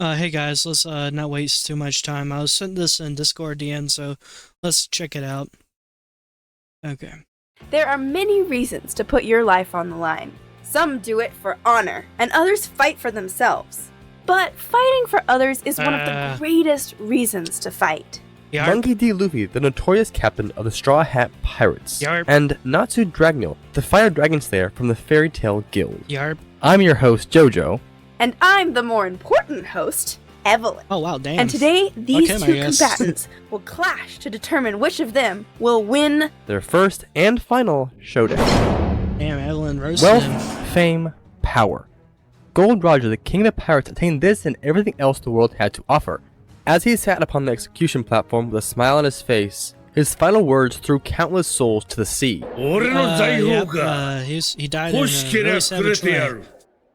Hey guys, let's not waste too much time. I was sent this in Discord DM, so let's check it out. Okay. There are many reasons to put your life on the line. Some do it for honor, and others fight for themselves. But fighting for others is one of the greatest reasons to fight. Yarp. Monkey D. Luffy, the notorious captain of the Straw Hat Pirates, Yarp. and Natsu Dragneel, the Fire Dragon Slayer from the Fairy Tale Guild. Yarp. I'm your host, Jojo. And I'm the more important host, Evelyn. Oh wow, damn. And today, these Okay, two I guess. combatants will clash to determine which of them will win. Their first and final showdown. Damn, Evelyn roasted Wealth, him. fame, power. Gold Roger, the king of the pirates, attained this and everything else the world had to offer. As he sat upon the execution platform with a smile on his face, his final words threw countless souls to the sea. He died in a really savage way.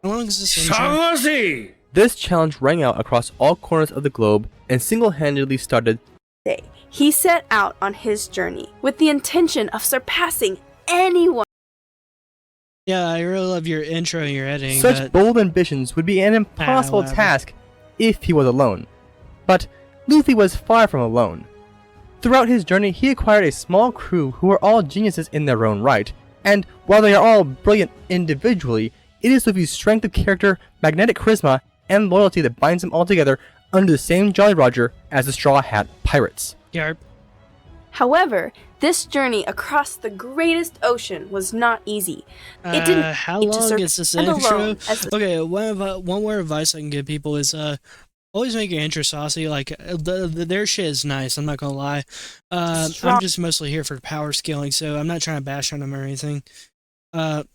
How long is this intro? This challenge rang out across all corners of the globe and single-handedly started Day. He set out on his journey with the intention of surpassing anyone. Yeah, I really love your intro and your editing. such but bold ambitions would be an impossible whatever. task if he was alone. But Luffy was far from alone. Throughout his journey, he acquired a small crew who were all geniuses in their own right, and while they are all brilliant individually, it is Luffy's strength of character, magnetic charisma, and loyalty that binds them all together under the same Jolly Roger as the Straw Hat Pirates. Yarp. However, this journey across the greatest ocean was not easy. It didn't How need to long serve is this stand intro? alone as the Okay, one word of advice I can give people is always make your intro saucy. Like their shit is nice. I'm not gonna lie. I'm just mostly here for power scaling, so I'm not trying to bash on them or anything. Oh,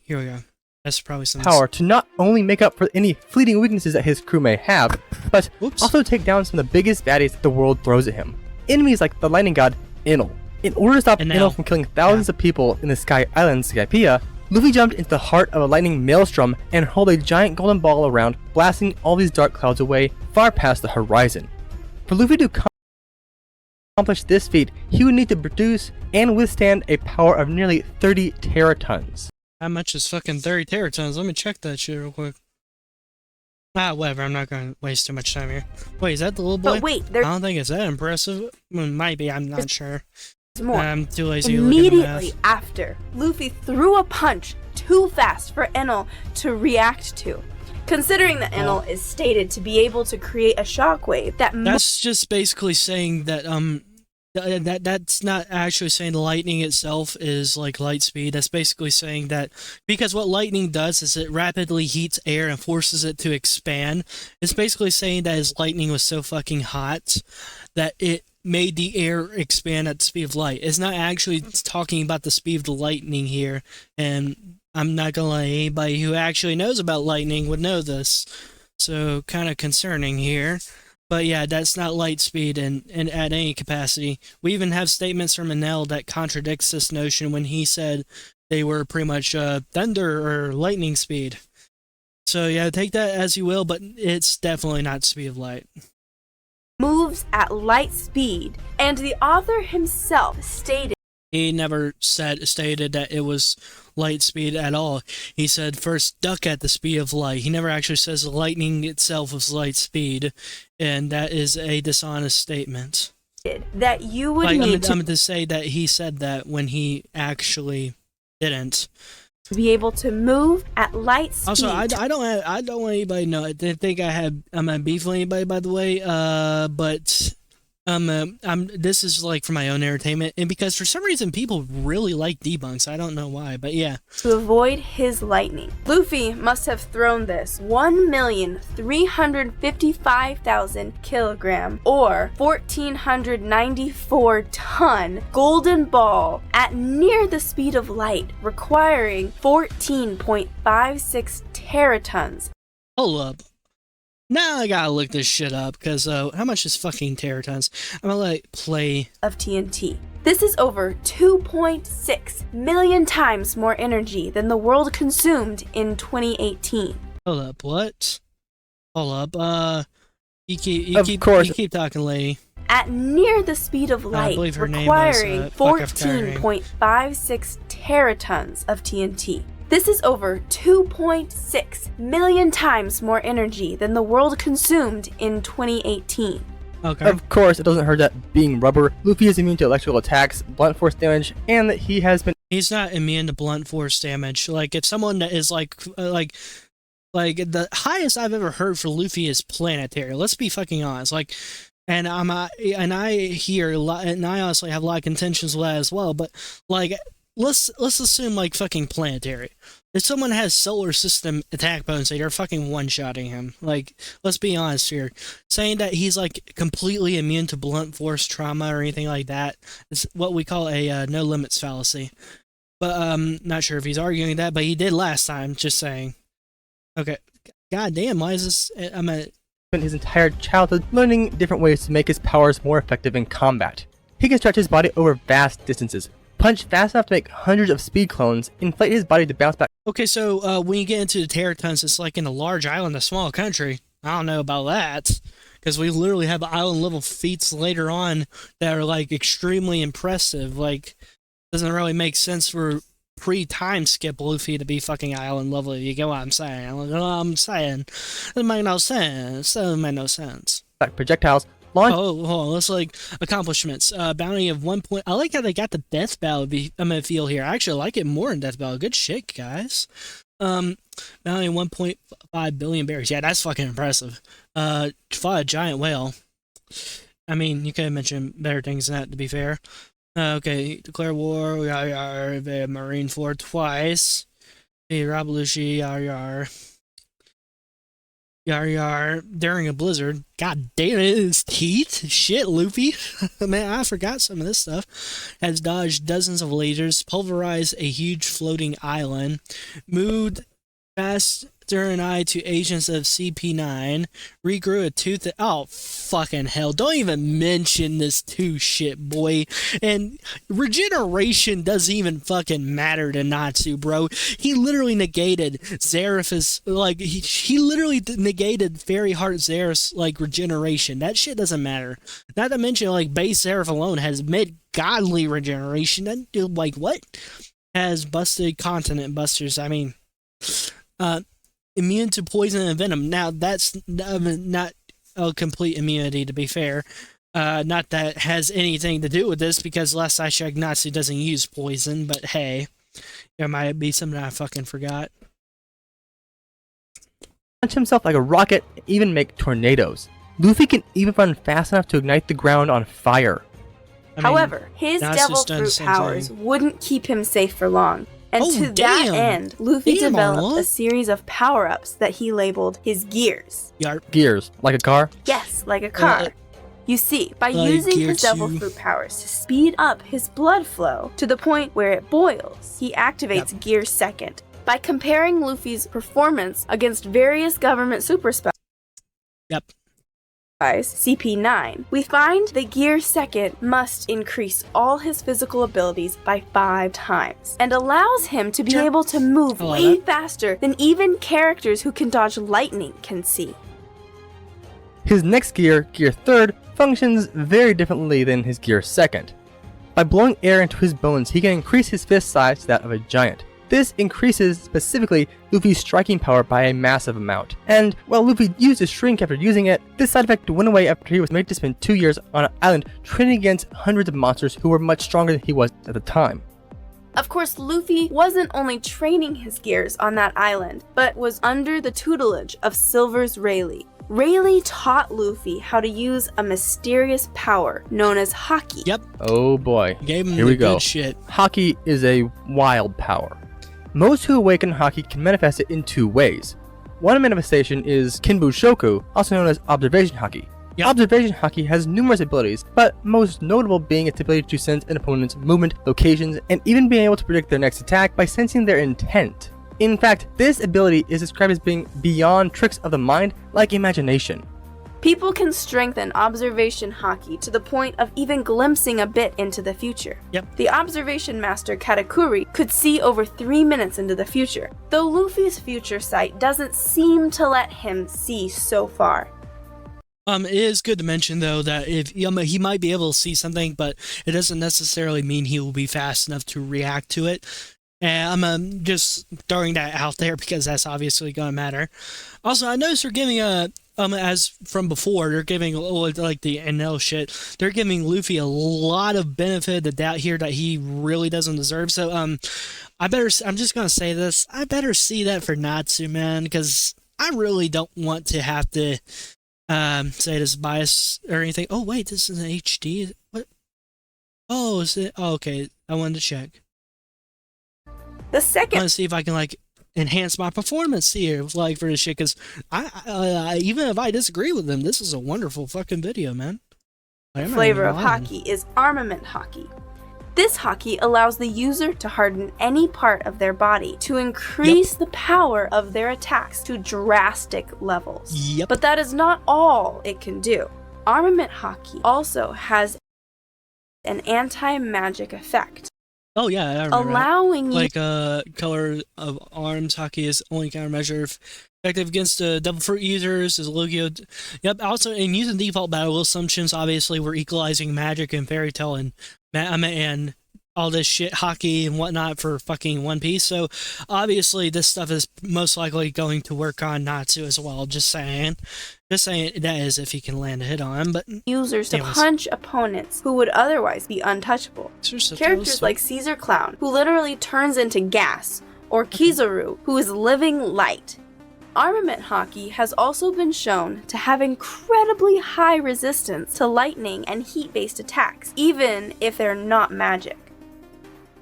here we go. That's probably some Power to not only make up for any fleeting weaknesses that his crew may have, but Oops. also take down some of the biggest baddies that the world throws at him. Enemies like the lightning god, Enel. In order to stop Enel. Enel from killing thousands of people in the Sky Island, Skypiea, Luffy jumped into the heart of a lightning maelstrom and hurled a giant golden ball around, blasting all these dark clouds away far past the horizon. For Luffy to accomplish this feat, he would need to produce and withstand a power of nearly 30 teratons. How much is fucking 30 teratons? Let me check that shit real quick. Whatever. I'm not gonna waste too much time here. Wait, is that the little boy? But wait, I there's don't think it's that impressive. Well, might be. I'm not sure. more. I'm too lazy to look at the Immediately math. after, Luffy threw a punch too fast for Enel to react to. Considering that Enel is stated to be able to create a shockwave that That's just basically saying that that's not actually saying the lightning itself is like light speed. That's basically saying that because what lightning does is it rapidly heats air and forces it to expand. It's basically saying that his lightning was so fucking hot that it made the air expand at the speed of light. It's not actually talking about the speed of the lightning here, and I'm not gonna lie, anybody who actually knows about lightning would know this. So kind of concerning here. But yeah, that's not light speed and at any capacity. We even have statements from Enel that contradicts this notion when he said they were pretty much thunder or lightning speed. So yeah, take that as you will, but it's definitely not speed of light. moves at light speed, and the author himself stated He never stated that it was light speed at all. He said first duck at the speed of light. He never actually says the lightning itself was light speed, and that is a dishonest statement. that you would Like, need I'm to say that he said that when he actually didn't. to be able to move at light speed. Also, I don't want anybody to know. I didn't think I'm a beef with anybody, by the way. But this is like for my own entertainment, and because for some reason people really like debunks. I don't know why, but yeah. To avoid his lightning, Luffy must have thrown this 1,355,000 kilogram or 1,494 ton golden ball at near the speed of light, requiring 14.56 teratons. Hold up. Now I gotta look this shit up, because how much is fucking teratons? I'm gonna let play. Of TNT. This is over 2.6 million times more energy than the world consumed in 2018. Hold up, what? Hold up, you Of course. keep talking, lady. At near the speed of light, believe her name was, requiring fuck, I forgot her name. 14.56 teratons of TNT. This is over 2.6 million times more energy than the world consumed in 2018. Okay. Of course, it doesn't hurt that being rubber, Luffy is immune to electrical attacks, blunt force damage, and that he has been. He's not immune to blunt force damage. Like, if someone that is like the highest I've ever heard for Luffy is planetary. Let's be fucking honest. Like, and I hear a lot, and I honestly have a lot of contentions with that as well. But like, let's assume like fucking planetary. If someone has solar system attack potency, they're fucking one-shotting him. Like, let's be honest here. Saying that he's like completely immune to blunt force trauma or anything like that is what we call a no limits fallacy. But not sure if he's arguing that, but he did last time. Just saying. Okay. God damn, why is this? Spent his entire childhood learning different ways to make his powers more effective in combat. He can stretch his body over vast distances, punch fast enough to make hundreds of speed clones, inflate his body to bounce back. Okay, so when you get into the Terratons, it's like in a large island, a small country. I don't know about that, because we literally have island level feats later on that are like extremely impressive. Like, doesn't really make sense for pre-time skip Luffy to be fucking island level. You get what I'm saying? Doesn't make no sense. Doesn't make no sense. Projectiles launch. Oh, hold on. Let's like accomplishments. Bounty of 1 point. I like how they got the death battle feel here. I actually like it more than death battle. Good shit, guys. Bounty 1.5 billion berries. Yeah, that's fucking impressive. Fought a giant whale. I mean, you could have mentioned better things than that, to be fair. Okay, declare war. We got the Marine Fort twice. Hey, Rob Lucy, yar. During a blizzard. God damn it, his teeth? Shit, Luffy. Man, I forgot some of this stuff. Has dodged dozens of lasers, pulverized a huge floating island, moved faster than eye to agents of CP9, regrew a tooth. Oh, fucking hell. Don't even mention this tooth shit, boy. And regeneration doesn't even fucking matter to Natsu, bro. He literally negated Zeref's, like, he literally negated Fairy Heart Zeref's, like, regeneration. That shit doesn't matter. Not to mention, like, base Zeref alone has mid-godly regeneration. That dude, like, what? Has busted continent busters. I mean, immune to poison and venom. Now, that's not a complete immunity, to be fair. Not that it has anything to do with this, because last I checked, Natsu doesn't use poison, but hey, there might be something I fucking forgot. Launch himself like a rocket, and even make tornadoes. Luffy can even run fast enough to ignite the ground on fire. However, his devil fruit powers wouldn't keep him safe for long. And that end, Luffy developed a series of power-ups that he labeled his gears. Gears, like a car? Yes, like a car. You see, by using his devil fruit powers to speed up his blood flow to the point where it boils, he activates Gear Second. By comparing Luffy's performance against various government super spies, CP9, we find that Gear Second must increase all his physical abilities by 5 times, and allows him to be able to move way faster than even characters who can dodge lightning can see. His next gear, Gear Third, functions very differently than his Gear Second. By blowing air into his bones, he can increase his fist size to that of a giant. This increases, specifically, Luffy's striking power by a massive amount. And while Luffy used his shrink after using it, this side effect went away after he was made to spend 2 years on an island training against hundreds of monsters who were much stronger than he was at the time. Of course, Luffy wasn't only training his gears on that island, but was under the tutelage of Silver's Rayleigh. Rayleigh taught Luffy how to use a mysterious power known as Haki. Yep. Oh boy. Gave him Here the we go. good shit. Haki is a wild power. Most who awaken Haki can manifest it in 2 ways. One manifestation is Kinbu Shoku, also known as Observation Haki. Yep. Observation Haki has numerous abilities, but most notable being its ability to sense an opponent's movement, locations, and even being able to predict their next attack by sensing their intent. In fact, this ability is described as being beyond tricks of the mind, like imagination. People can strengthen Observation Haki to the point of even glimpsing a bit into the future. Yep. The Observation Master Katakuri could see over 3 minutes into the future, though Luffy's future sight doesn't seem to let him see so far. It is good to mention, though, that if he might be able to see something, but it doesn't necessarily mean he will be fast enough to react to it. And I'm just throwing that out there because that's obviously going to matter. Also, I noticed they're giving as from before, they're giving like the NL shit. They're giving Luffy a lot of benefit of the doubt here that he really doesn't deserve. So I'm just gonna say this. I better see that for Natsu, man, because I really don't want to have to say this bias or anything. Oh wait, this is an HD. What? Oh, is it? Oh, okay. I wanted to check. The I second want to see if I can like enhance my performance here, like for this shit. Because I even if I disagree with them, this is a wonderful fucking video, man. Like, I'm not flavor even of lying. hockey is armament hockey. This hockey allows the user to harden any part of their body to increase the power of their attacks to drastic levels. Yep. But that is not all it can do. Armament hockey also has an anti-magic effect, Oh yeah, I remember that. allowing you Like color of arms hockey is only countermeasure effective against double fruit users is Logio. Yep. Also, in using default battle assumptions, obviously we're equalizing magic and fairy tale and and all this shit hockey and whatnot for fucking One Piece. So obviously this stuff is most likely going to work on Natsu as well. Just saying that is if he can land a hit on him. But users to anyways. punch opponents who would otherwise be untouchable. Characters like Caesar Clown, who literally turns into gas, or Kizaru, who is living light. Armament hockey has also been shown to have incredibly high resistance to lightning and heat-based attacks, even if they're not magic.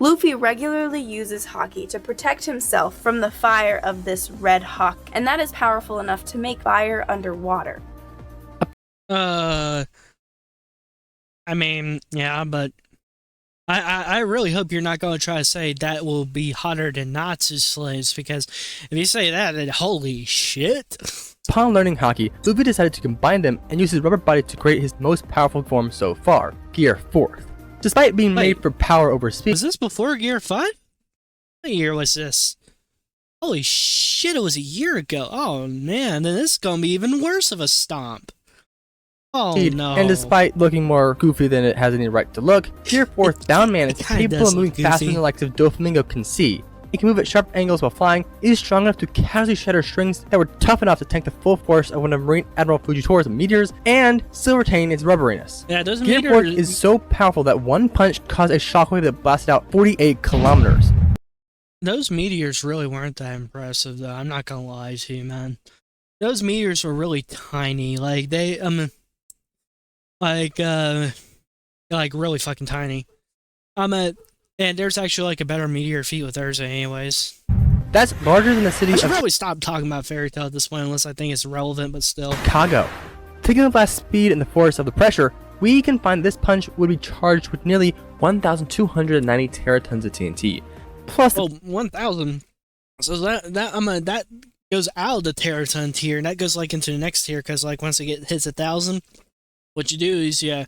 Luffy regularly uses hockey to protect himself from the fire of this red hawk, and that is powerful enough to make fire underwater. I mean, yeah, but I really hope you're not going to try to say that will be hotter than Natsu's slaves, because if you say that, then holy shit. Upon learning hockey, Luffy decided to combine them and use his rubber body to create his most powerful form so far, Gear 4th. Despite being made for power over speed, Was this before Gear 5? What year was this? Holy shit, it was a year ago. Oh man, then this is going to be even worse of a stomp. Oh no. and despite looking more goofy than it has any right to look, Gear 4th Bound Man is It kinda capable does of moving look faster goofy. than the likes of Doflamingo can see. It can move at sharp angles while flying. It is strong enough to casually shatter strings that were tough enough to tank the full force of one of Marine Admiral Fujitora's meteors, and still retain its rubberiness. Yeah, those Gear meteors 4th is so powerful that one punch caused a shockwave that blasted out 48 kilometers. Those meteors really weren't that impressive, though. I'm not gonna lie to you, man. Those meteors were really tiny. Like they, like really fucking tiny. And there's actually like a better meteor feat with Urza, anyways. That's larger than the city I should of probably stop talking about Fairy Tail at this point, unless I think it's relevant. But still, Chicago. Taking the blast speed and the force of the pressure, we can find this punch would be charged with nearly 1,290 teratons of TNT. Plus, well, 1,000. So that goes out of the teraton tier, and that goes like into the next tier, because like once it hits 1,000, what you do is you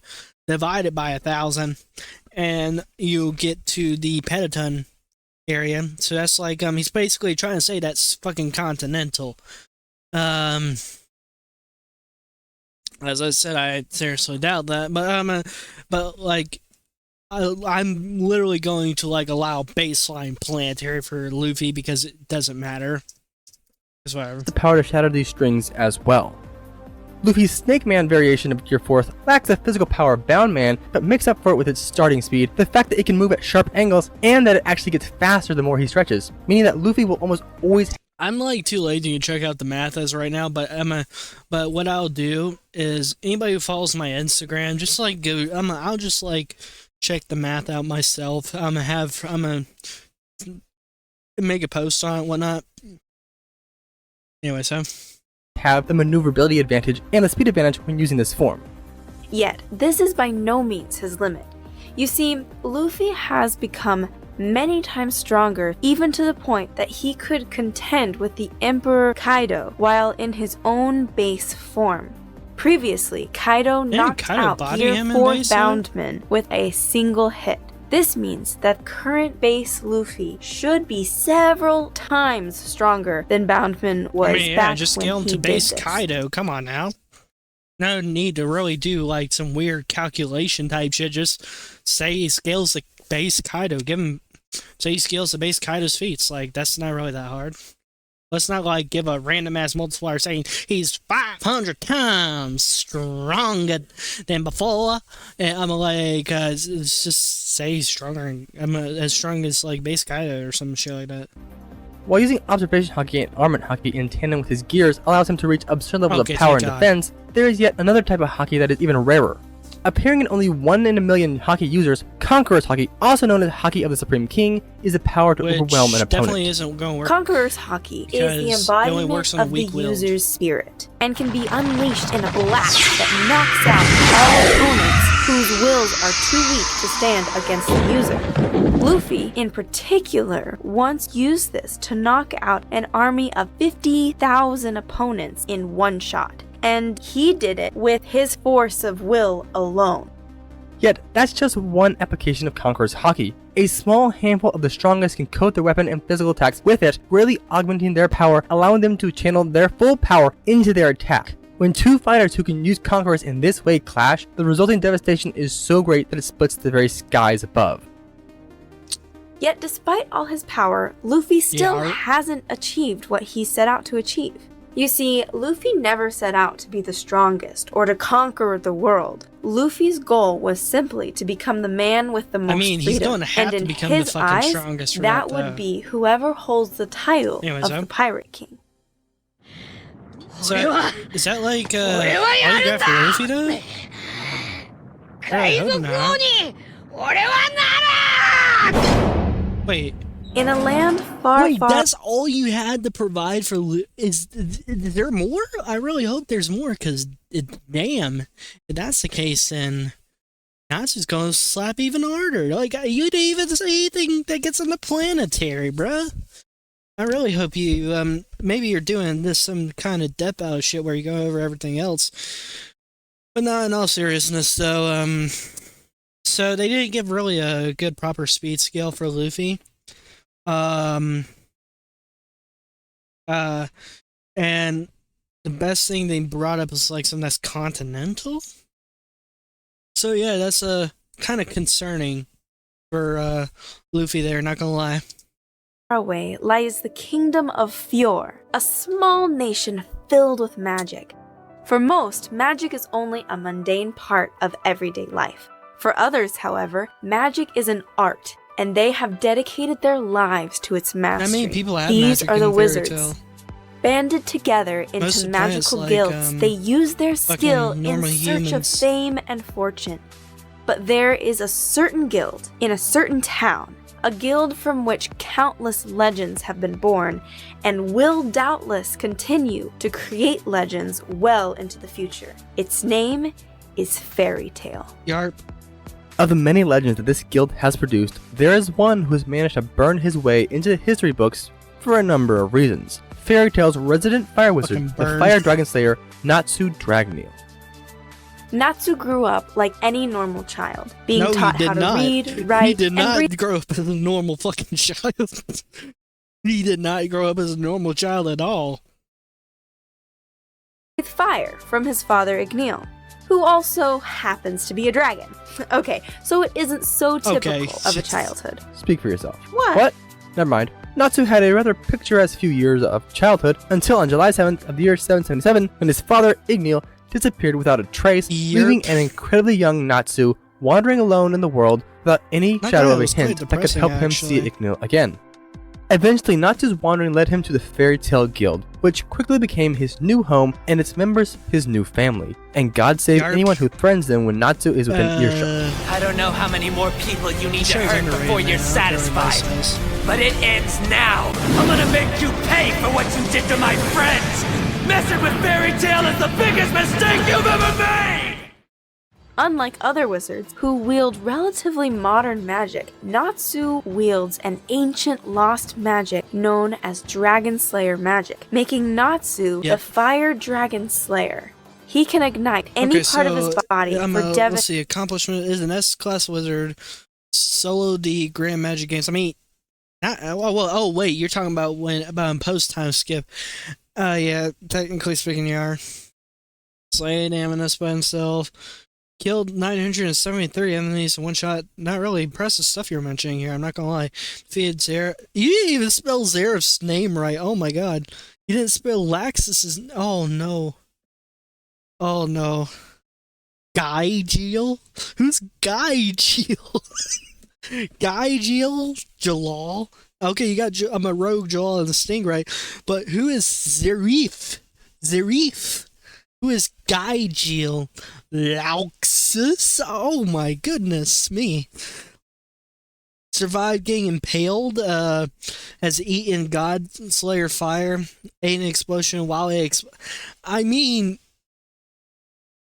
divide it by 1,000, and you get to the petaton area. So that's like he's basically trying to say that's fucking continental. As I said, I seriously doubt that, but like I'm literally going to like allow baseline planetary for Luffy because it doesn't matter. It's whatever. the power to shatter these strings as well. Luffy's Snake Man variation of Gear 4th lacks the physical power of Bound Man, but makes up for it with its starting speed, the fact that it can move at sharp angles, and that it actually gets faster the more he stretches, meaning that Luffy will almost always I'm like too lazy to check out the math as right now, but but what I'll do is anybody who follows my Instagram, just like go, I'll just like check the math out myself. I'm gonna make a post on it, whatnot. Anyway, so have the maneuverability advantage and the speed advantage when using this form. Yet, this is by no means his limit. You see, Luffy has become many times stronger, even to the point that he could contend with the Emperor Kaido while in his own base form. Previously, Kaido knocked Kaido out body Gear him in 4 base Boundman with a single hit. This means that current base Luffy should be several times stronger than Boundman was back just when scale him he to did base this. Kaido. Come on now. No need to really do like some weird calculation type shit. Just say he scales the base Kaido. Give him So he scales the base Kaido's feats. Like, that's not really that hard. Let's not, like, give a random-ass multiplier saying he's 500 times stronger than before. And I'm like, let's just say he's stronger. And I'm as strong as, like, base Kaido or some shit like that. While using observation haki and armament haki in tandem with his gears allows him to reach absurd levels of power and defense, there is yet another type of haki that is even rarer. Appearing in only 1 in a million haki users, Conqueror's haki, also known as Haki of the Supreme King, is the power to overwhelm an opponent. Definitely isn't going to work. Conqueror's haki is the embodiment of the user's spirit, and can be unleashed in a blast that knocks out all opponents whose wills are too weak to stand against the user. Luffy, in particular, once used this to knock out an army of 50,000 opponents in one shot. And he did it with his force of will alone. Yet, that's just one application of Conqueror's haki. A small handful of the strongest can coat their weapon and physical attacks with it, really augmenting their power, allowing them to channel their full power into their attack. When two fighters who can use Conquerors in this way clash, the resulting devastation is so great that it splits the very skies above. Yet despite all his power, Luffy still hasn't achieved what he set out to achieve. You see, Luffy never set out to be the strongest or to conquer the world. Luffy's goal was simply to become the man with the most freedom. He's going to have to become the fucking strongest for that would be whoever holds the title of the Pirate King. So, is that like, all you got for Luffy, though? I hope not. Wait. In a land far, Wait, that's all you had to provide for is there more? I really hope there's more, because, damn, if that's the case, then Natsu's gonna slap even harder. Like, you didn't even say anything that gets on the planetary, bruh. I really hope you, maybe you're doing this some kind of depth out shit where you go over everything else. But not in all seriousness, though, so they didn't give really a good proper speed scale for Luffy. And the best thing they brought up is like something that's continental. So yeah, that's kind of concerning for Luffy there, not gonna lie. Far away lies the kingdom of Fior, a small nation filled with magic. For most, magic is only a mundane part of everyday life. For others, however, magic is an art, and they have dedicated their lives to its mastery. I mean, people have These magic are the in wizards. Fairy Tail. Banded together into magical guilds, they use their skill in search of fame and fortune. But there is a certain guild in a certain town, a guild from which countless legends have been born, and will doubtless continue to create legends well into the future. Its name is Fairy Tail. Yarp. Of the many legends that this guild has produced, there is one who has managed to burn his way into the history books for a number of reasons. Fairy Tail's resident fire wizard, the Fire Dragon Slayer, Natsu Dragoneel. Natsu grew up like any normal child, being taught how to read, write, He did not grow up as a normal fucking child. He did not grow up as a normal child at all. With fire from his father Igneel, who also happens to be a dragon. Okay, so it isn't so typical of a childhood. Speak for yourself. What? Never mind. Natsu had a rather picturesque few years of childhood until on July 7th of the year 777 when his father, Igneel, disappeared without a trace, leaving an incredibly young Natsu wandering alone in the world without any shadow of a hint that could help him see Igneel again. Eventually, Natsu's wandering led him to the Fairy Tail Guild, which quickly became his new home and its members his new family. And God save anyone who threatens them when Natsu is within earshot. I don't know how many more people you need to hurt before you're satisfied, but it ends now. I'm gonna make you pay for what you did to my friends. Messing with Fairy Tail is the biggest mistake you've ever made! Unlike other wizards who wield relatively modern magic, Natsu wields an ancient lost magic known as Dragon Slayer magic, making Natsu the Fire Dragon Slayer. He can ignite any part of his body for let's see, accomplishment is an S-class wizard, solo D Grand Magic Games. I mean, wait, you're talking about in post-time skip. Yeah, technically speaking, you are. Slay Amunis by himself. killed 973 enemies in one shot. Not really impressive stuff you're mentioning here, I'm not gonna lie. Defeated Zeref. You didn't even spell Zeref's name right. Oh my god. You didn't spell Laxus's. Oh no. Oh no. Gaijeel? Who's Gaijeel? Gaijeel? Jalal? Okay, you got I'm a rogue Jalal and the Stingray, but who is Zeref? Zeref? Who is Gaijeel? Laxus? Oh my goodness me. Survived getting impaled, has eaten God Slayer fire, ate an explosion while it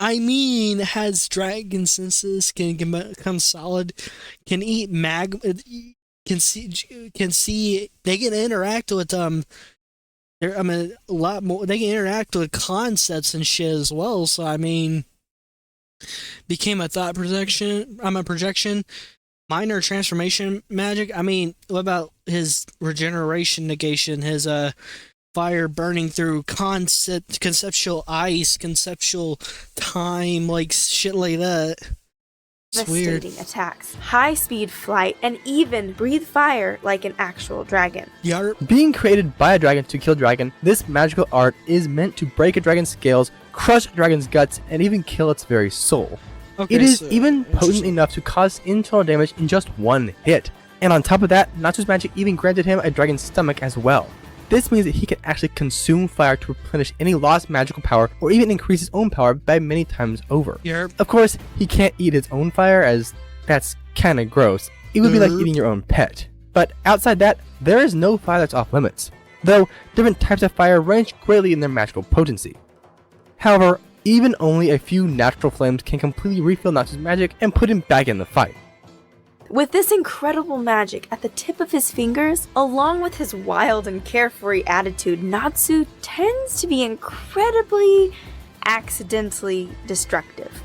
I mean, has dragon senses, can become solid, can eat can see, they can interact with, a lot more, they can interact with concepts and shit as well, so I mean, became a thought projection, minor transformation magic. I mean, what about his regeneration negation, his, fire burning through conceptual ice, conceptual time, like shit like that. It's weird. Devastating attacks, high-speed flight, and even breathe fire like an actual dragon. Yarp. Being created by a dragon to kill dragon, this magical art is meant to break a dragon's scales, crush a dragon's guts, and even kill its very soul. Okay, it is even potent enough to cause internal damage in just one hit. And on top of that, Natsu's magic even granted him a dragon's stomach as well. This means that he can actually consume fire to replenish any lost magical power, or even increase his own power by many times over. Yarp. Of course, he can't eat his own fire, as that's kinda gross. It would be like eating your own pet. But outside that, there is no fire that's off limits, though different types of fire range greatly in their magical potency. However, even only a few natural flames can completely refill Natsu's magic and put him back in the fight. With this incredible magic at the tip of his fingers, along with his wild and carefree attitude, Natsu tends to be incredibly accidentally destructive.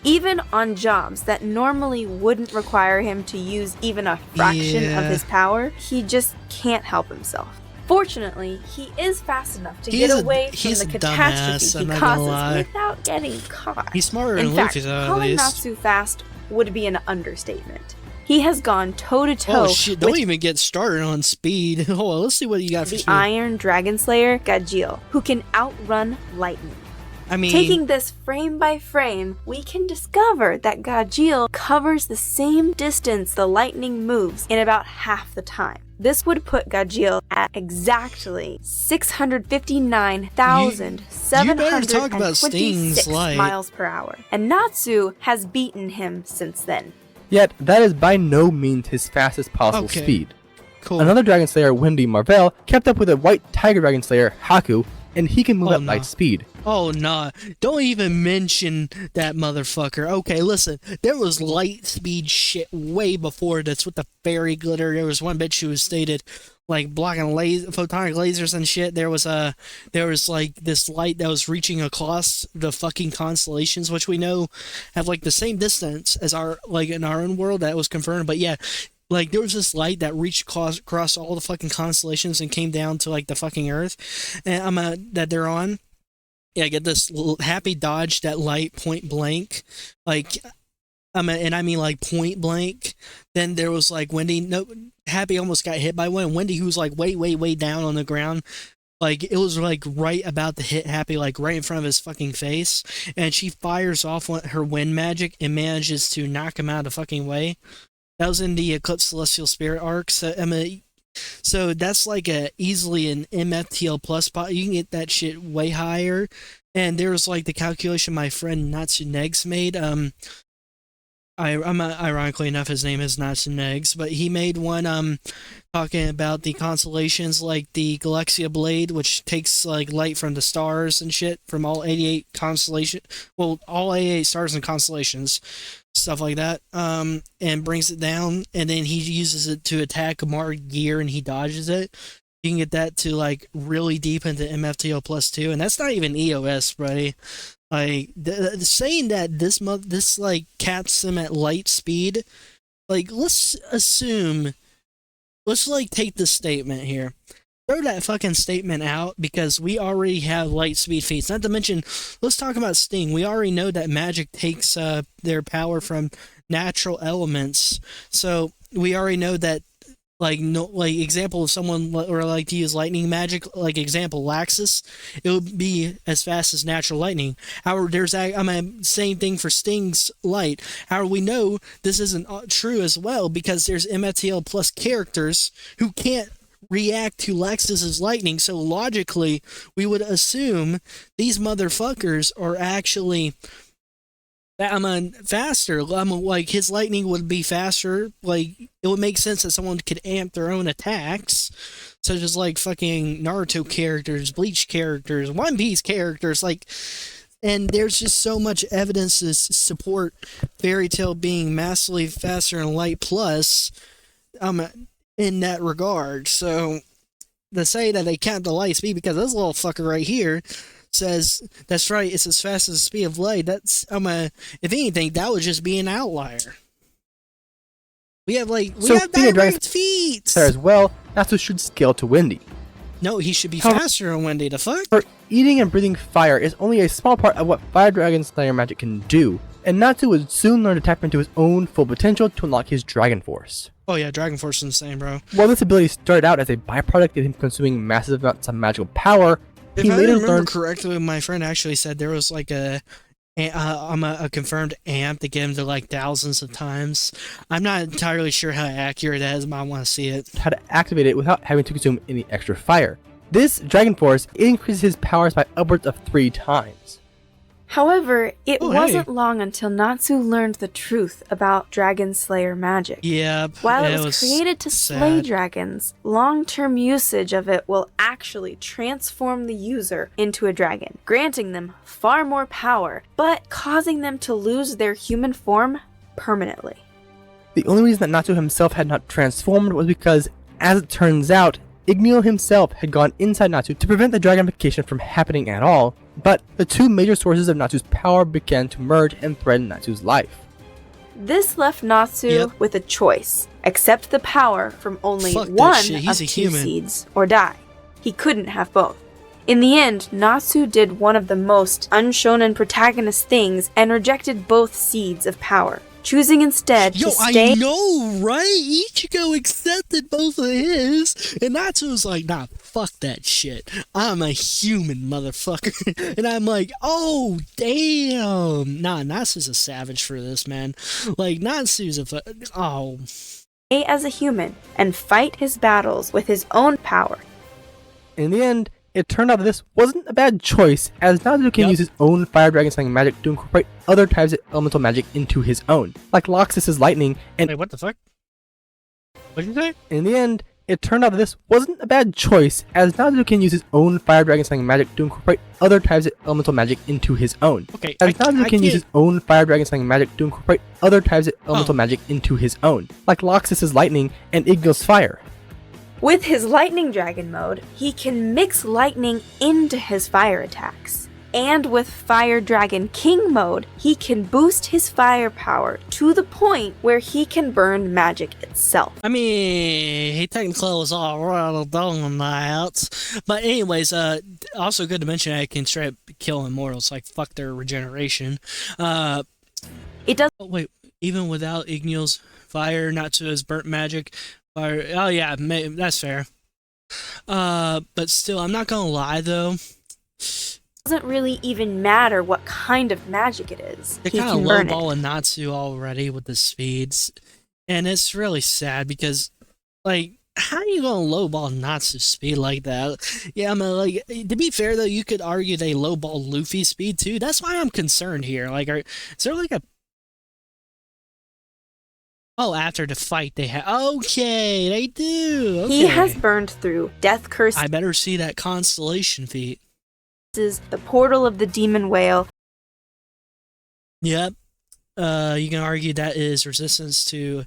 Even on jobs that normally wouldn't require him to use even a fraction of his power, he just can't help himself. Fortunately, he is fast enough to get away from the catastrophe he causes without getting caught. He's smarter In than fact, Luffy, though, at calling least. Natsu fast would be an understatement. He has gone toe-to-toe Oh shit, don't even get started on speed. Hold on, let's see what you got for the speed. Iron Dragon Slayer, Gaijeel, who can outrun lightning. I mean, Taking this frame by frame, we can discover that Gaijeel covers the same distance the lightning moves in about half the time. This would put Gaijeel at exactly 659,726 miles per hour, and Natsu has beaten him since then. Yet, that is by no means his fastest possible speed. Cool. Another Dragon Slayer, Windy Marvell, kept up with a White Tiger Dragon Slayer, Haku, and he can move at light speed. Oh, nah. Don't even mention that motherfucker. Okay, listen. There was light speed shit way before this with the fairy glitter. There was one bitch who was stated, like, blocking photonic lasers and shit. There was like this light that was reaching across the fucking constellations, which we know have like the same distance as our, like, in our own world. That was confirmed. But yeah, like, there was this light that reached across all the fucking constellations and came down to, like, the fucking Earth, and that they're on. Yeah, get this Happy dodged that light point blank, like, and I mean like point blank. Then there was like Wendy. No, Happy almost got hit by one. Wendy, who was like way down on the ground, like it was like right about to hit Happy, like right in front of his fucking face, and she fires off her wind magic and manages to knock him out of the fucking way. That was in the Eclipse Celestial Spirit arc. So I mean, so that's like easily an MFTL plus spot. You can get that shit way higher. And there was like the calculation my friend Natsu Negs made. Ironically enough, his name is Natsu Negs, but he made one talking about the constellations, like the Galaxia Blade, which takes like light from the stars and shit from all 88 constellations. Well, all 88 stars and constellations. Stuff like that, and brings it down, and then he uses it to attack a marked gear, and he dodges it. You can get that to, like, really deep into MFTO plus 2, and that's not even EOS, buddy. Like, saying that this like, caps him at light speed, like, let's like, take this statement here. throw that fucking statement out because we already have light speed feats. Not to mention, let's talk about Sting. We already know that magic takes their power from natural elements. So we already know that, example of someone or like to use lightning magic, like example Laxus, it would be as fast as natural lightning. However, there's same thing for Sting's light. However, we know this isn't true as well because there's MFTL plus characters who can't react to Laxus's lightning, so logically we would assume these motherfuckers are actually faster. Like his lightning would be faster. Like it would make sense that someone could amp their own attacks, such as like fucking Naruto characters, Bleach characters, One Piece characters, like. And there's just so much evidence to support Fairy Tail being massively faster in light plus, in that regard. So to say that they count the light speed because this little fucker right here says that's right, it's as fast as the speed of light, that's if anything, that would just be an outlier. We have direct feet there as well. Natsu should scale to Wendy. No, he should be faster than Wendy. The fuck? For eating and breathing fire is only a small part of what Fire Dragon Slayer magic can do, and Natsu would soon learn to tap into his own full potential to unlock his Dragon Force. Oh yeah, Dragon Force is insane, bro. While this ability started out as a byproduct of him consuming massive amounts of magical power, if I remember correctly, my friend actually said there was like a confirmed amp to get him to like thousands of times. I'm not entirely sure how accurate that is, but I want to see it. How to activate it without having to consume any extra fire. This Dragon Force increases his powers by upwards of 3 times. However, it wasn't long until Natsu learned the truth about Dragon Slayer magic. Yep. While it was created to slay dragons, long-term usage of it will actually transform the user into a dragon, granting them far more power, but causing them to lose their human form permanently. The only reason that Natsu himself had not transformed was because, as it turns out, Igneo himself had gone inside Natsu to prevent the dragonification from happening at all, but the two major sources of Natsu's power began to merge and threaten Natsu's life. This left Natsu with a choice: accept the power from only one of 2 seeds, or die. He couldn't have both. In the end, Natsu did one of the most unshonen protagonist things and rejected both seeds of power, choosing instead to stay. I know, right? Ichigo accepted both of his, and Natsu was like, nah, fuck that shit. I'm a human, motherfucker. And I'm like, oh, damn. Nah, Natsu's a savage for this, man. Like, Natsu's Stay as a human and fight his battles with his own power. In the end, it turned out that this wasn't a bad choice, as Natsu can use his own Fire Dragon Slaying magic to incorporate other types of elemental magic into his own, like Laxus's lightning and— Wait, what the fuck? What did you say? In the end, it turned out that this wasn't a bad choice, as Natsu can use his own Fire Dragon Slaying magic to incorporate other types of elemental magic into his own. Okay, as Natsu can use his own Fire Dragon Slaying magic to incorporate other types of elemental magic into his own, like Laxus's lightning and Igneo's fire. With his Lightning Dragon mode, he can mix lightning into his fire attacks. And with Fire Dragon King mode, he can boost his firepower to the point where he can burn magic itself. I mean, he technically was all right on that. But anyways, also good to mention I can straight up kill immortals, like fuck their regeneration. It does. Oh, wait, even without Igneo's fire, Natsu has burnt magic. Oh yeah, that's fair. But still, I'm not gonna lie though. Doesn't really even matter what kind of magic it is. They're kind of lowballing Natsu already with the speeds, and it's really sad because, like, how are you gonna lowball Natsu's speed like that? Yeah, I mean, like, to be fair though, you could argue they lowball Luffy's speed too. That's why I'm concerned here. Like, is there like a— Oh, after the fight they have— Okay, they do. Okay. He has burned through Death Curse. I better see that constellation feat. Is the portal of the demon whale. Yep. You can argue that is resistance to—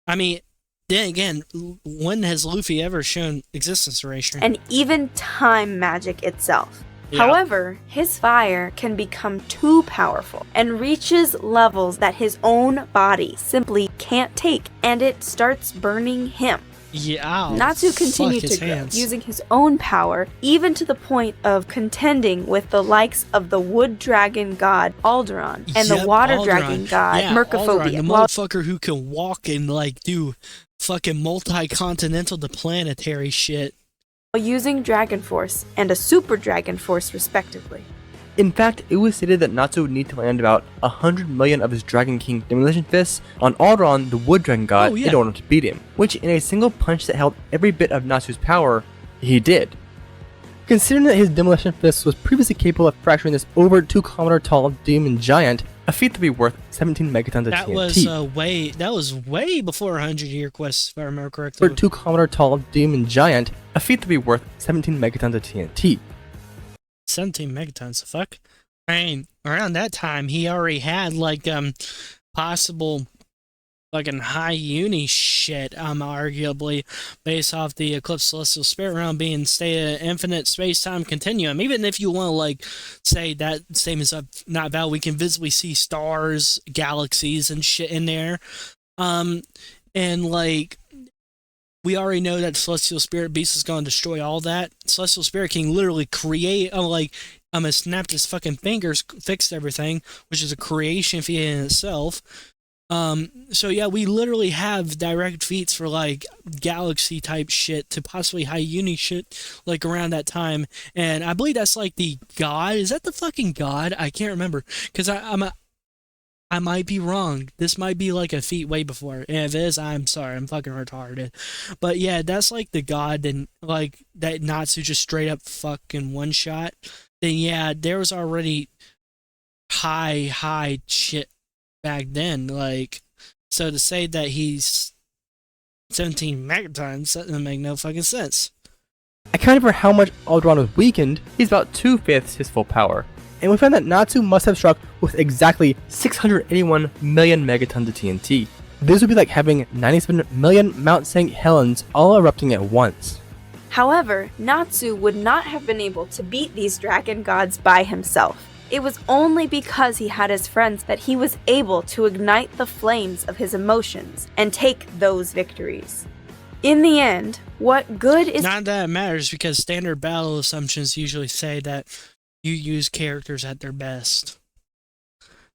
I mean, then again, when has Luffy ever shown existence erasure? And even time magic itself. Yeah. However, his fire can become too powerful and reaches levels that his own body simply can't take, and it starts burning him. Yeah. Natsu continued fuck to his grow, hands. using his own power, even to the point of contending with the likes of the wood dragon god Alderaan and the water dragon god Mercophobia. Alderaan, the motherfucker who can walk and like do fucking multi-continental to planetary shit. While using Dragon Force and a Super Dragon Force respectively. In fact, it was stated that Natsu would need to land about 100 million of his Dragon King Demolition Fists on Alderaan, the Wood Dragon God, in order to beat him, which in a single punch that held every bit of Natsu's power, he did. Considering that his Demolition Fist was previously capable of fracturing this over 2 km tall demon giant, a feat that would be worth 17 megatons of TNT. That was way before 100-year quest, if I remember correctly. Over 2 km tall demon giant, a feat that would be worth 17 megatons of TNT. 17 megatons, the fuck? I mean, around that time, he already had, like, possible fucking high uni shit, arguably, based off the Eclipse Celestial Spirit Realm being infinite space-time continuum. Even if you want to, like, say that statement's not valid, we can visibly see stars, galaxies, and shit in there. And, like, we already know that Celestial Spirit Beast is going to destroy all that. Celestial Spirit King literally create, snapped his fucking fingers, fixed everything, which is a creation feat in itself. So yeah, we literally have direct feats for like galaxy type shit to possibly high uni shit like around that time, and I believe that's like the god. Is that the fucking god? I can't remember because I might be wrong. This might be like a feat way before. And if it is, I'm sorry. I'm fucking retarded. But yeah, that's like the god and like that Natsu just straight up fucking one shot. Then yeah, there was already high shit back then. Like, so to say that he's 17 megatons, that doesn't make no fucking sense. Accounting for how much Alderaan was weakened, he's about 2/5 his full power. And we found that Natsu must have struck with exactly 681 million megatons of TNT. This would be like having 97 million Mount St. Helens all erupting at once. However, Natsu would not have been able to beat these dragon gods by himself. It was only because he had his friends that he was able to ignite the flames of his emotions and take those victories. In the end, what good is... Not that it matters, because standard battle assumptions usually say that you use characters at their best.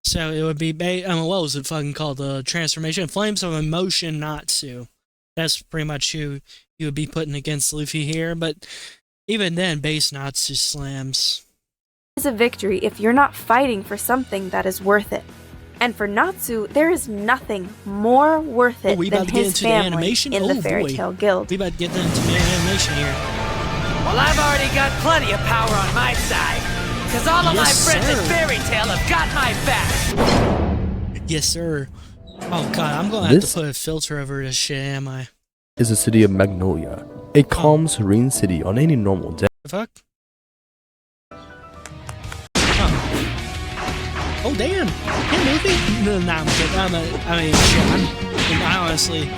So it would be, what was it fucking called? The transformation? Flames of Emotion Natsu. That's pretty much who you would be putting against Luffy here, but even then, base Natsu slams. Is a victory if you're not fighting for something that is worth it. And for Natsu, there is nothing more worth it than his family in the Fairy Tail Guild. We about to get into the animation here. Well, I've already got plenty of power on my side, because all of my friends in Fairy Tail have got my back. Yes, sir. Oh god, I'm gonna have to put a filter over this shit, am I? Is the city of Magnolia, a calm, serene city on any normal day. The fuck? Oh damn! Hey, Luffy! No, I'm kidding. I honestly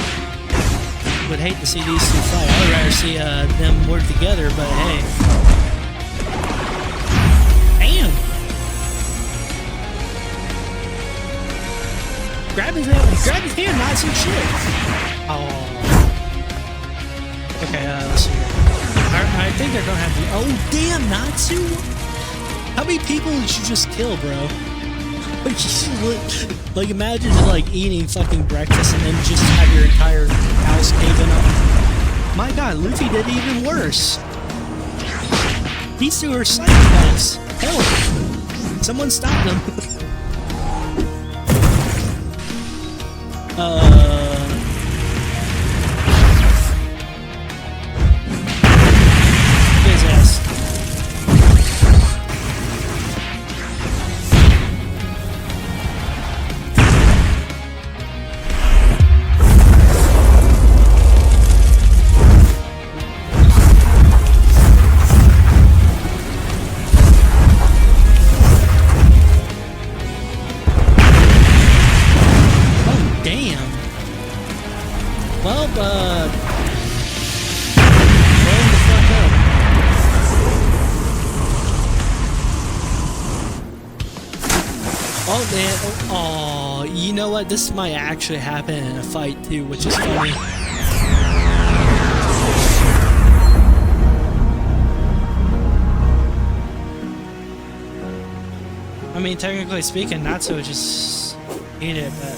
would hate to see these two fight. I would rather see them work together, but hey. Damn! Grab his hand, not some shit! Oh. Okay, let's see here. I think they're gonna have to... Oh, damn, Natsu! How many people did you just kill, bro? Like, imagine, like, eating fucking breakfast and then just have your entire house caving up. My god, Luffy did even worse. These two are psychopaths. Help! Someone stop them. His ass. Oh, you know what? This might actually happen in a fight too, which is funny. I mean, technically speaking, Natsu would just eat it, but...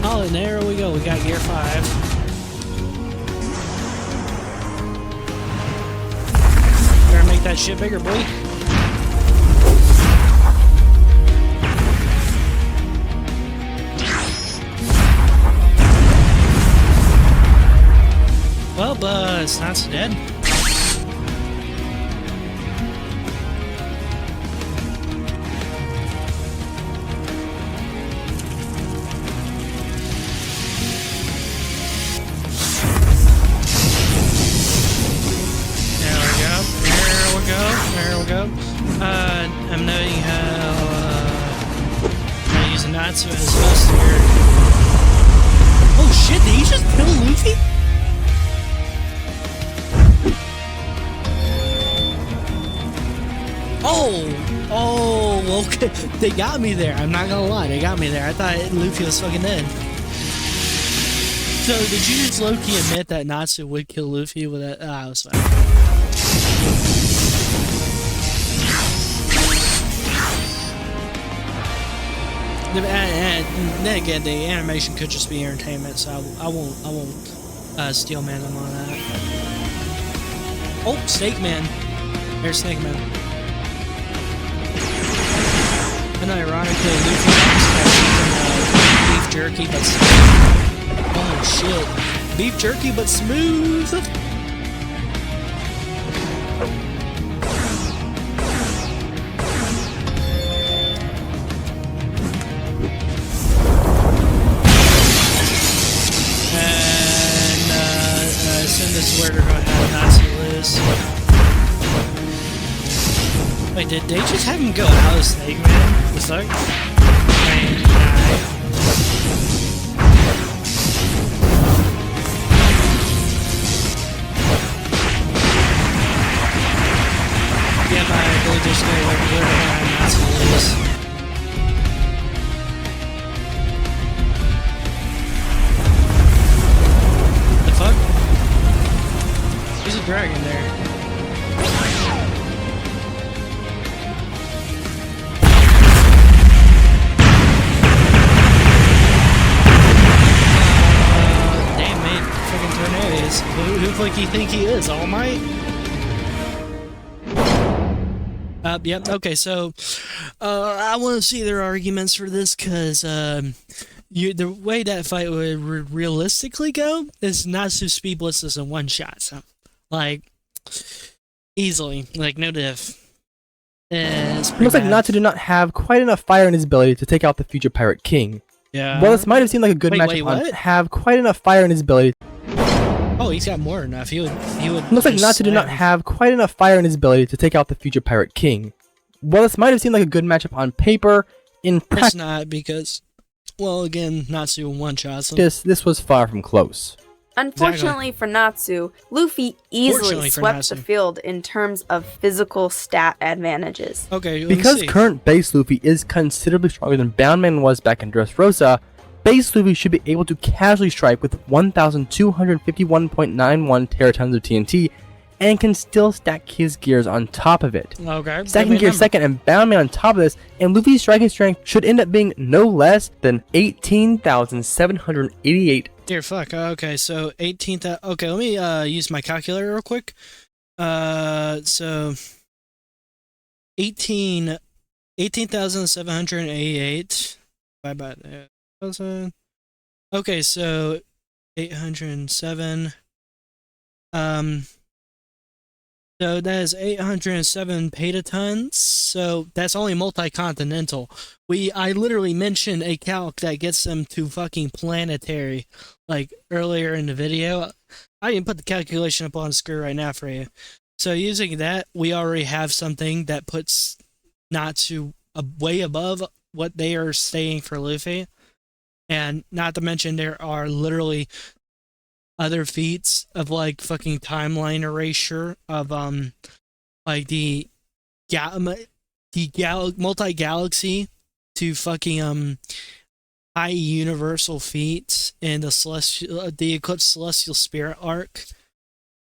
Oh, and there we go. We got gear 5. Better make that shit bigger, boy. Well, but it's not so dead. There we go. I'm noting how I'm using Natsu as host here. Oh shit, did he just kill Luffy? Oh, okay. They got me there. I'm not gonna lie, they got me there. I thought Luffy was fucking dead. So, did you just low-key admit that Natsu would kill Luffy with that? Ah, it was fine. And then again, the animation could just be entertainment, so I won't steel man them on that. Oh, Snake Man. There's Snake Man. And ironically, Luffy got beef jerky, but oh shit, beef jerky but smooth. This is where they're going to have Natsu lose. Wait, did they just have him go out of Snake Man? The fuck? Yeah, but I believe they're just going to have Natsu lose. There's a dragon there. Damn, mate, freaking tornadoes. Who the fuck you think he is, All Might? Yep, okay, so, I want to see their arguments for this, because, the way that fight would realistically go is Natsu speed blitzes in one shot, so. Like, easily. Like, no diff. Looks like Natsu did not have quite enough fire in his ability to take out the future Pirate King. Yeah. Well, this might have seemed like a good matchup on have quite enough fire in his ability. Oh, he's got more than enough. He would Looks like Natsu did not have quite enough fire in his ability to take out the future Pirate King. Well, this might have seemed like a good matchup on paper. In practice, it's not, because, well, again, Natsu one-shots him. This was far from close. Unfortunately for Natsu, Luffy easily swept the field in terms of physical stat advantages. Okay, because current base Luffy is considerably stronger than Boundman was back in Dressrosa, base Luffy should be able to casually strike with 1,251.91 teratons of TNT and can still stack his gears on top of it. Okay. Stacking gear second and Boundman on top of this, and Luffy's striking strength should end up being no less than 18,788. Dear fuck. Okay, so 18th. Okay, let me use my calculator real quick. So 18,788 divided by 1,000. Okay, so 807. So that is 807 petatons. So that's only multi-continental. I literally mentioned a calc that gets them to fucking planetary, like earlier in the video. I can put the calculation up on the screen right now for you. So using that, we already have something that puts Natsu way above what they are saying for Luffy. And not to mention there are literally other feats of like fucking timeline erasure of like the multi-galaxy to fucking high universal feats in the Eclipse Celestial Spirit arc.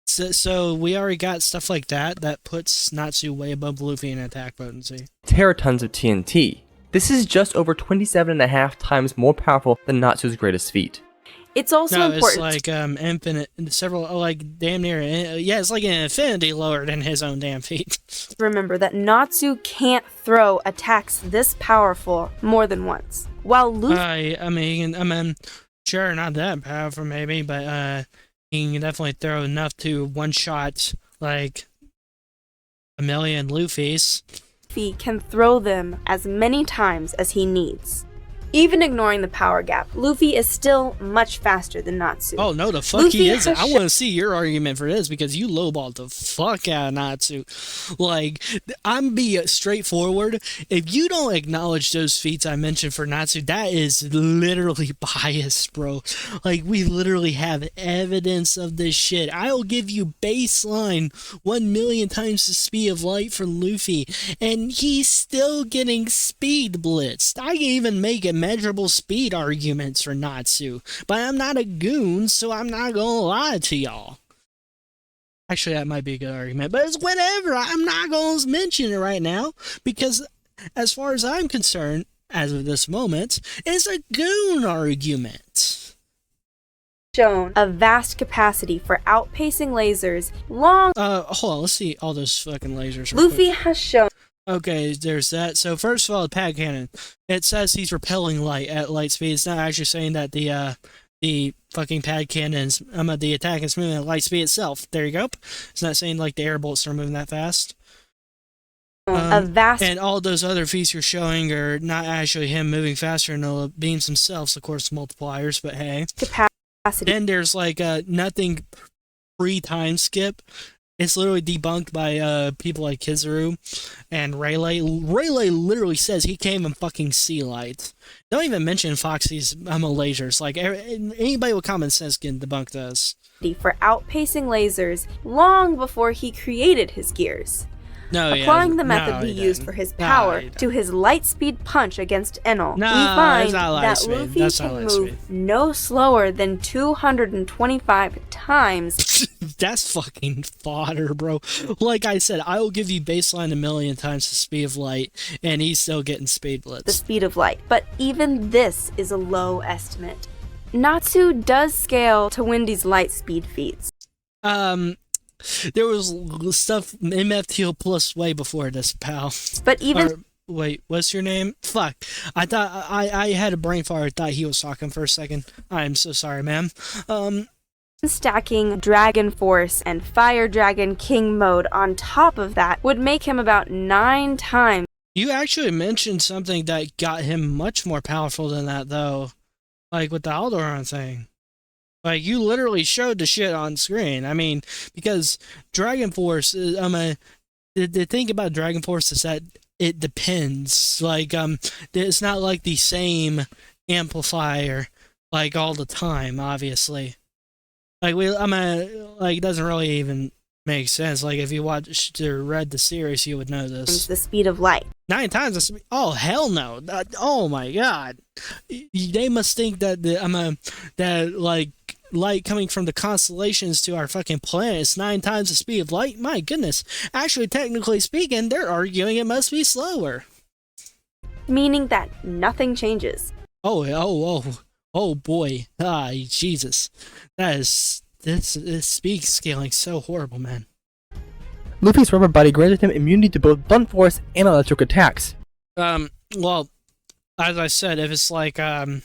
So we already got stuff like that puts Natsu way above Luffy in attack potency. Teratons of TNT. This is just over 27.5 times more powerful than Natsu's greatest feat. It's also important. It's like infinite, several, like damn near, yeah, it's like an infinity lower than his own damn feat. Remember that Natsu can't throw attacks this powerful more than once. While Luffy... I mean, sure, not that powerful maybe, but he can definitely throw enough to one-shot, like, a million Luffys. Luffy can throw them as many times as he needs. Even ignoring the power gap, Luffy is still much faster than Natsu. Oh, no, the fuck Luffy he isn't. I want to see your argument for this, because you lowballed the fuck out of Natsu. Like, I'm being straightforward. If you don't acknowledge those feats I mentioned for Natsu, that is literally biased, bro. Like, we literally have evidence of this shit. I'll give you baseline 1 million times the speed of light for Luffy, and he's still getting speed blitzed. I can even make it measurable speed arguments for Natsu, but I'm not a goon, so I'm not gonna lie to y'all. Actually, that might be a good argument, but it's whatever. I'm not gonna mention it right now, because as far as I'm concerned, as of this moment, it's a goon argument. Shown a vast capacity for outpacing lasers long... Hold on, let's see all those fucking lasers. Luffy has shown... Okay, there's that. So first of all, the pad cannon. It says he's repelling light at light speed. It's not actually saying that the fucking pad cannons, the attack is moving at light speed itself. There you go. It's not saying like the air bolts are moving that fast. And all those other feats you're showing are not actually him moving faster than the beams themselves, of course, multipliers, but hey. Capacity. And there's like nothing pre-time skip. It's literally debunked by people like Kizaru and Rayleigh. Rayleigh literally says he can't even fucking see light. Don't even mention Foxy's lasers. Like, anybody with common sense can debunk this. For outpacing lasers long before he created his gears. Applying the method he used for his power to his light speed punch against Enel, we find that Luffy can move no slower than 225 times. That's fucking fodder, bro. Like I said, I will give you baseline 1 million times the speed of light, and he's still getting speed blitz. The speed of light. But even this is a low estimate. Natsu does scale to Wendy's light speed feats. There was stuff MFTL plus way before this, pal. But even... wait, what's your name? Fuck. I thought... I had a brain fart. I thought he was talking for a second. I'm so sorry, ma'am. Stacking Dragon Force and Fire Dragon King mode on top of that would make him about 9 times. You actually mentioned something that got him much more powerful than that, though. Like with the Alderaan thing. Like, you literally showed the shit on screen. I mean, because Dragon Force, the thing about Dragon Force is that it depends. Like, it's not like the same amplifier, like, all the time, obviously. Like, it doesn't really even make sense. Like, if you watched or read the series, you would know this. The speed of light. 9 times the speed? Oh, hell no. Oh, my God. They must think that light coming from the constellations to our fucking planet is 9 times the speed of light? My goodness. Actually, technically speaking, they're arguing it must be slower. Meaning that nothing changes. Oh boy. Jesus. This speed scaling so horrible, man. Luffy's rubber body granted him immunity to both blunt force and electric attacks. Well, as I said, if it's like, on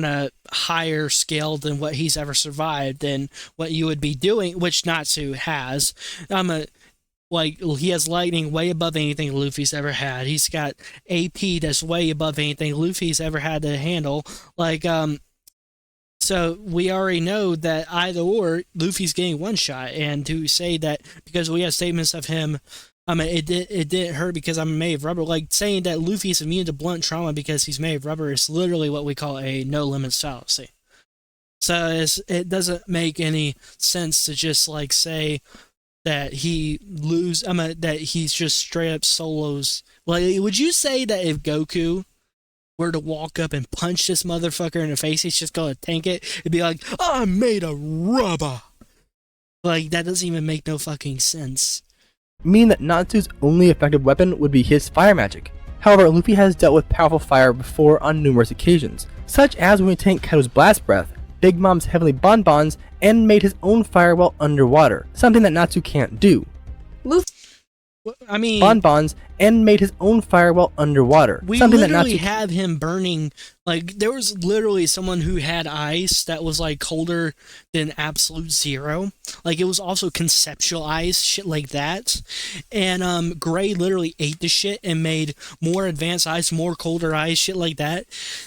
a higher scale than what he's ever survived, than what you would be doing, which Natsu has, he has lightning way above anything Luffy's ever had. He's got AP that's way above anything Luffy's ever had to handle. So we already know that either or, Luffy's getting one shot, and to say that because we have statements of him, it didn't hurt because I'm made of rubber. Like saying that Luffy is immune to blunt trauma because he's made of rubber is literally what we call a no limits fallacy. So it doesn't make any sense to just like say that that he's just straight up solos. Like, would you say that if Goku were to walk up and punch this motherfucker in the face, he's just gonna tank it? It'd be like, I'm made of rubber. Like, that doesn't even make no fucking sense. Meaning that Natsu's only effective weapon would be his fire magic. However, Luffy has dealt with powerful fire before on numerous occasions, such as when he tanked Kaido's blast breath, Big Mom's heavenly bonbons, and made his own fire while underwater, something that Natsu can't do. I mean, bonbons and made his own fire while underwater. We something literally that Natsu have him burning. Like, there was literally someone who had ice that was like colder than absolute zero. Like, it was also conceptual ice, shit like that. And Gray literally ate the shit and made more advanced ice, more colder ice, shit like that.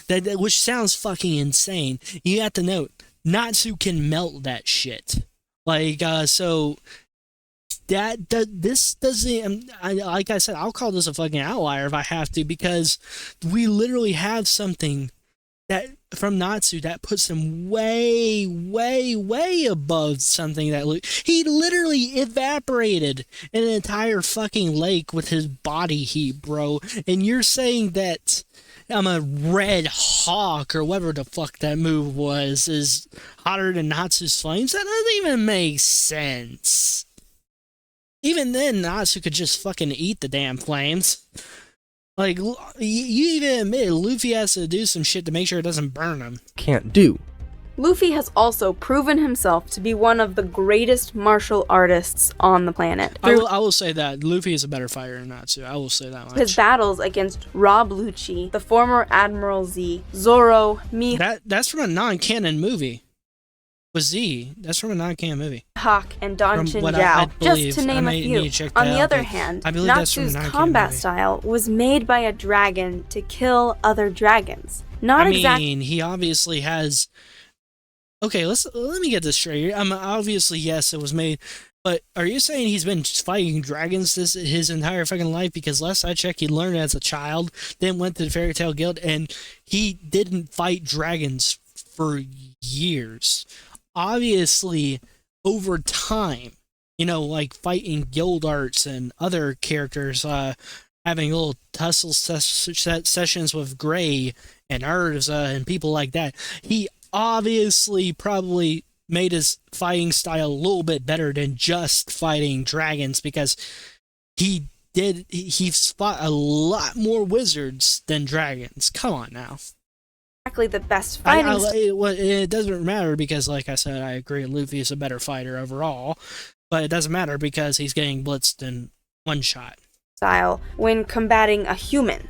Which sounds fucking insane. You have to note, Natsu can melt that shit. Like, so this doesn't, like I said, I'll call this a fucking outlier if I have to, because we literally have something that from Natsu that puts him way, way, way above something that he literally evaporated an entire fucking lake with his body heat, bro. And you're saying that I'm a red hawk or whatever the fuck that move was is hotter than Natsu's flames? That doesn't even make sense. Even then, Natsu could just fucking eat the damn flames. Like, you even admit Luffy has to do some shit to make sure it doesn't burn him. Can't do. Luffy has also proven himself to be one of the greatest martial artists on the planet. I will say that. Luffy is a better fighter than Natsu. I will say that much. His battles against Rob Lucci, the former Admiral Z, Zoro, That's from a non-canon movie. With Z, that's from a non-canon movie. Hawk, and Don Chin Zhao, just to name a few. On the other hand, Natsu's combat style was made by a dragon to kill other dragons. He obviously has... Okay, let me get this straight. Obviously, yes, it was made... But are you saying he's been fighting dragons his entire fucking life? Because last I checked, he learned as a child, then went to the Fairy Tail Guild, and he didn't fight dragons for years. Obviously, over time, like fighting guild arts and other characters, having little tussle sessions with Gray and Urza and people like that, he obviously probably made his fighting style a little bit better than just fighting dragons, because he fought a lot more wizards than dragons. Come on now. Exactly the best fighting it doesn't matter because, like I said, I agree Luffy is a better fighter overall, but it doesn't matter because he's getting blitzed in one shot. Style when combating a human.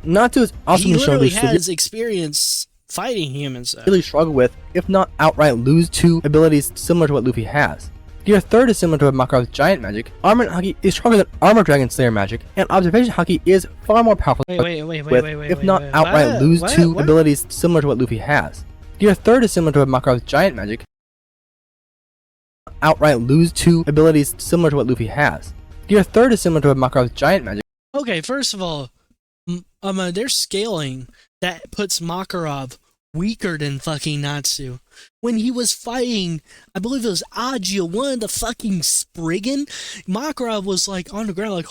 Natsu is also he literally has experience fighting humans, though. Really struggle with, if not outright lose to, abilities similar to what Luffy has. Gear 3rd is similar to Makarov's giant magic, Armor Haki is stronger than Armor Dragon Slayer magic, and Observation Haki is far more powerful if not outright lose to abilities similar to what Luffy has. Gear 3rd is similar to Makarov's giant magic, outright lose to abilities similar to what Luffy has. Gear 3rd is similar to Makarov's giant magic. Okay, first of all, there's scaling that puts Makarov weaker than fucking Natsu. When he was fighting, I believe it was Ajia, one of the fucking Spriggan, Makarov was like on the ground like,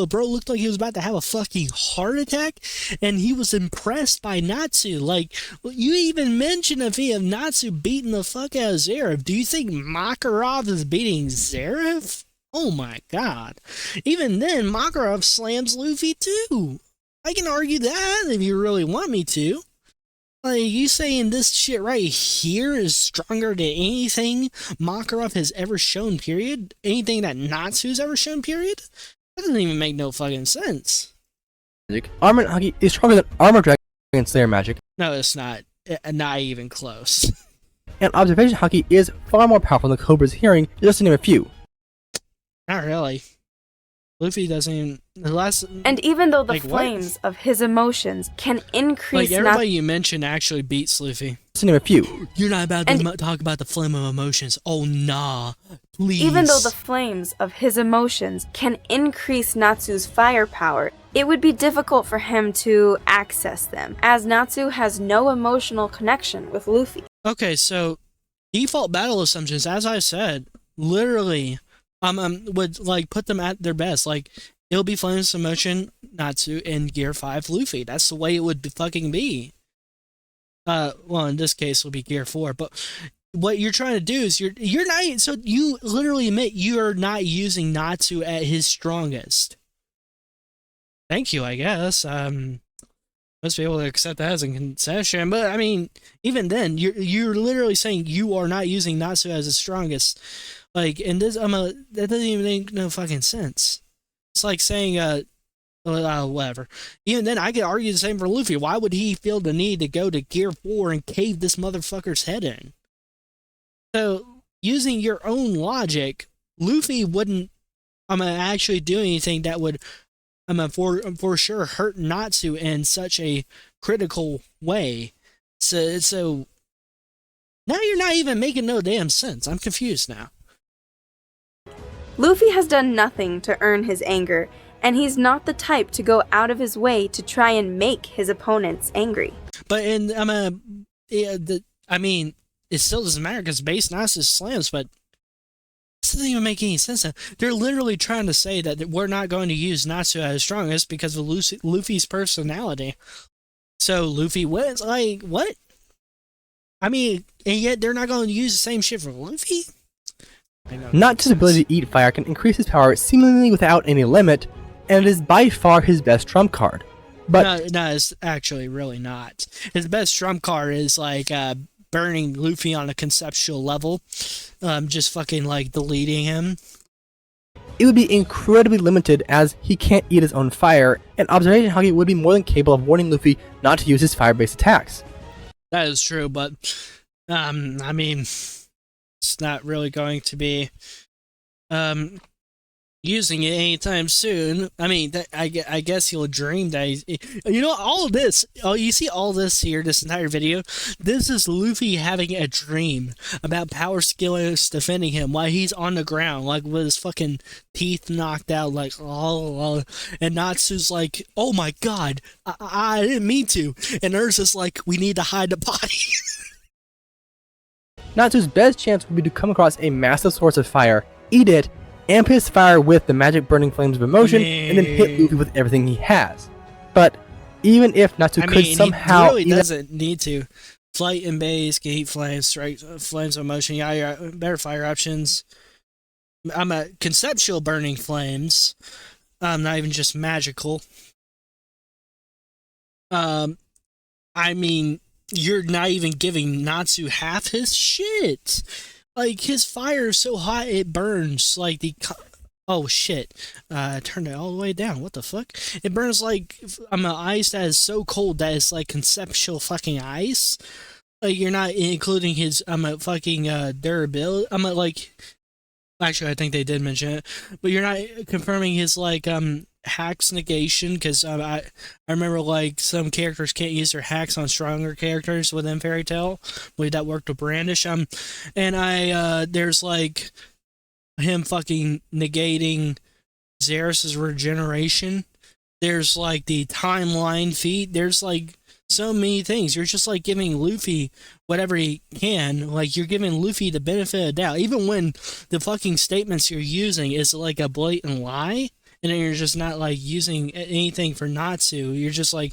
bro, looked like he was about to have a fucking heart attack, and he was impressed by Natsu. Like, you even mentioned a feat of Natsu beating the fuck out of Zeref. Do you think Makarov is beating Zeref? Oh my god. Even then, Makarov slams Luffy too. I can argue that if you really want me to. Like, you saying this shit right here is stronger than anything Makarov has ever shown, period? Anything that Natsu's ever shown, period? That doesn't even make no fucking sense. Armor Haki is stronger than Armor Dragon Slayer magic. No, it's not. Not even close. And Observation Haki is far more powerful than Cobra's Hearing, just to name a few. Not really. Luffy doesn't even... The last... And even though the Like, what? flames of his emotions can increase... Like, everybody you mentioned actually beats Luffy. To name a few. You're not about to talk about the flame of emotions. Oh, nah. Please. Even though the flames of his emotions can increase Natsu's firepower, it would be difficult for him to access them, as Natsu has no emotional connection with Luffy. Okay, so default battle assumptions, as I said, literally would like put them at their best. Like, it'll be Flames of Motion, Natsu, and Gear 5 Luffy. That's the way it would fucking be. Well, in this case, it'll be Gear 4, but what you're trying to do is you're not, so you literally admit you're not using Natsu at his strongest. Thank you, I guess. Most people accept that as a concession, but I mean, even then, you're literally saying you are not using Natsu as his strongest. Like, and this, that doesn't even make no fucking sense. It's like saying, whatever. Even then, I could argue the same for Luffy. Why would he feel the need to go to Gear 4 and cave this motherfucker's head in? So, using your own logic, Luffy wouldn't, actually do anything that would, for sure hurt Natsu in such a critical way. So now you're not even making no damn sense. I'm confused now. Luffy has done nothing to earn his anger, and he's not the type to go out of his way to try and make his opponents angry. But it still doesn't matter because base Natsu slams, but this doesn't even make any sense. They're literally trying to say that we're not going to use Natsu as strongest because of Luffy's personality. So Luffy wins. Like, what? I mean, and yet they're not going to use the same shit for Luffy? Natsu's ability to eat fire can increase his power seemingly without any limit, and it is by far his best trump card. But no, it's actually really not. His best trump card is like burning Luffy on a conceptual level, just fucking like deleting him. It would be incredibly limited as he can't eat his own fire, and Observation Haki would be more than capable of warning Luffy not to use his fire-based attacks. That is true, but I mean, it's not really going to be using it anytime soon. I mean, I guess he'll dream that he's... You know, all of this... Oh, you see all this here, this entire video? This is Luffy having a dream about Power Skillers defending him while he's on the ground, like, with his fucking teeth knocked out, like, oh, and Natsu's like, oh my god, I didn't mean to. And Ursa's like, we need to hide the body. Natsu's best chance would be to come across a massive source of fire, eat it, amp his fire with the magic burning flames of emotion, and then hit Luffy with everything he has. But even if Natsu could somehow... he really doesn't need to. Flight and base, can heat flames, strike flames of emotion, yeah, better fire options. I'm a conceptual burning flames, not even just magical. I mean, you're not even giving Natsu half his shit. Like, his fire is so hot it burns, like, oh, shit. Turned it all the way down. What the fuck? It burns like, ice that is so cold that it's, like, conceptual fucking ice. Like, you're not including his, fucking, durability. Like, actually, I think they did mention it. But you're not confirming his, like, hacks negation, because I remember, like, some characters can't use their hacks on stronger characters within Fairy Tail. I believe that worked with Brandish. And there's, like, him fucking negating Xerxes' regeneration. There's, like, the timeline feat. There's, like, so many things. You're just, like, giving Luffy whatever he can. Like, you're giving Luffy the benefit of the doubt. Even when the fucking statements you're using is, like, a blatant lie. And then you're just not, like, using anything for Natsu. You're just, like,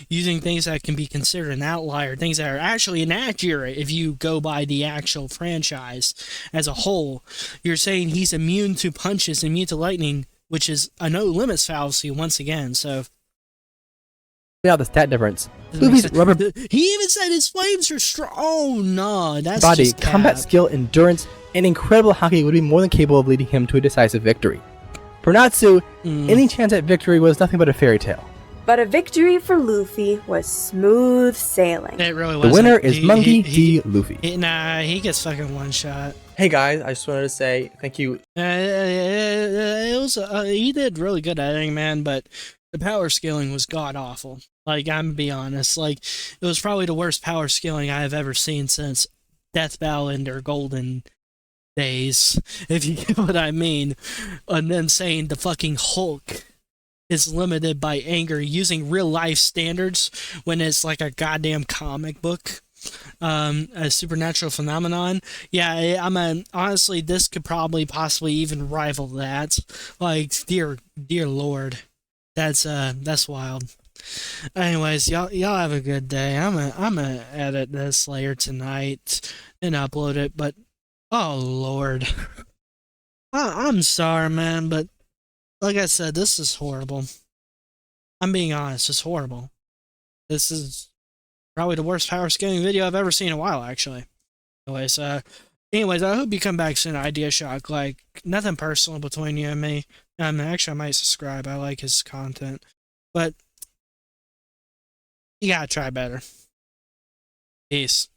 using things that can be considered an outlier, things that are actually inaccurate if you go by the actual franchise as a whole. You're saying he's immune to punches, immune to lightning, which is a no-limits fallacy once again, so... Now the stat difference. Luffy's rubber... He even said his flames are strong. Oh, no, that's body, just combat skill, endurance, and incredible haki would be more than capable of leading him to a decisive victory. For Natsu, any chance at victory was nothing but a fairy tale. But a victory for Luffy was smooth sailing. It really The wasn't. winner is Monkey D. Luffy. Nah, he gets fucking one shot. Hey guys, I just wanted to say thank you. It was he did really good editing, man, but the power scaling was god awful. Like, I'm gonna be honest, like it was probably the worst power scaling I have ever seen since Death Bow and their golden days, if you get what I mean. And then saying the fucking Hulk is limited by anger using real life standards when it's like a goddamn comic book, a supernatural phenomenon. Yeah, honestly, this could probably possibly even rival that. Like, dear lord, that's wild. Anyways, y'all have a good day. I'm gonna edit this later tonight and upload it, but oh lord, I'm sorry, man, but like I said, this is horrible. I'm being honest, it's horrible. This is probably the worst power scaling video I've ever seen in a while, actually. Anyways, I hope you come back soon, Ideashock. Like, nothing personal between you and me. Actually, I might subscribe. I like his content. But you gotta try better. Peace.